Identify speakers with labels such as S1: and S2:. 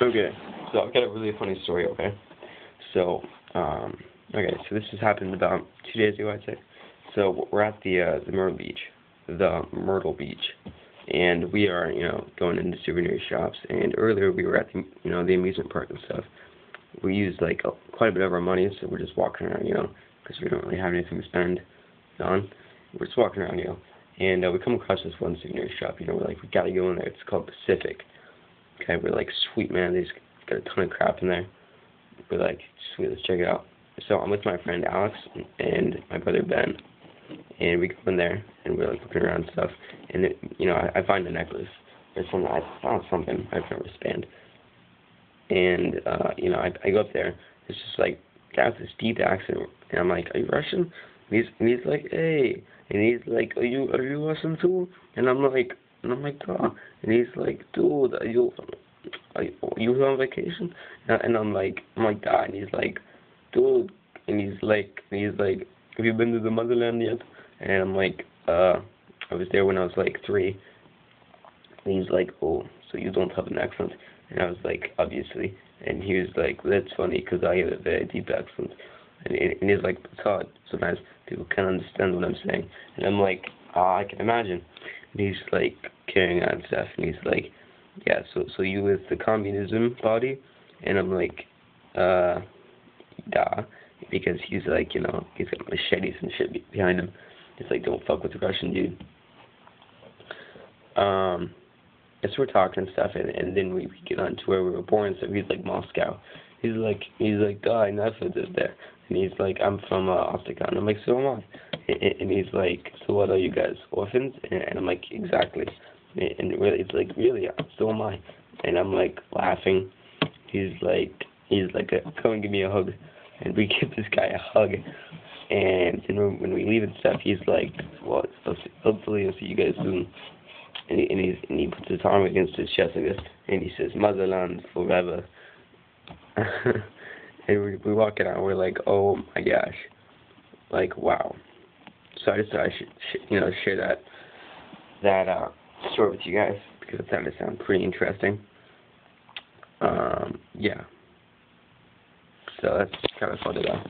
S1: Okay, so I've got a really funny story, okay? So, so this has happened about 2 days ago, I'd say. So, we're at the Myrtle Beach, and we are, going into souvenir shops, and earlier we were at the amusement park and stuff. We used, like, quite a bit of our money, so we're just walking around, because we don't really have anything to spend on. We're just walking around, and we come across this one souvenir shop, we're like, we gotta go in there. It's called Pacific. Okay, we're like, sweet, man, they just got a ton of crap in there. We're like, sweet, let's check it out. So I'm with my friend Alex and my brother Ben, and we go in there, and we're like looking around and stuff, and I find a necklace, or something, I found something, I found a wristband, and, I go up there, it's just like, guy with this deep accent, and I'm like, are you Russian? And he's like, hey, and he's like, are you Russian too? And I'm like, duh. And he's like, dude, are you on vacation? And I'm like, duh. And he's like, dude. And he's like, have you been to the motherland yet? And I'm like, I was there when I was like 3. And he's like, oh, so you don't have an accent? And I was like, obviously. And he was like, that's funny because I have a very deep accent. And he's like, it's hard. Sometimes people can't understand what I'm saying. And I'm like, I can imagine. And he's like carrying on stuff. And he's like, yeah, so you with the communism party? And I'm like, yeah. Because he's like, he's got machetes and shit behind him. He's like, don't fuck with the Russian dude. So we're talking and stuff, and then we get on to where we were born. So he's like, Moscow. He's like, die, nothing is there. And he's like, I'm from Ostakon. I'm like, so am I. And he's like, so what are you guys, orphans? And I'm like, exactly. And really, it's like, really, so am I. And I'm like laughing. He's like, come and give me a hug. And we give this guy a hug. And then when we leave and stuff, he's like, well, hopefully I'll see you guys soon. And he puts his arm against his chest like this, and he says, Motherland forever. And we walk it out, and we're like, oh my gosh, like, wow. So I just thought I should, share that story with you guys, because it sounded pretty interesting. Yeah. So that's kind of fun to know.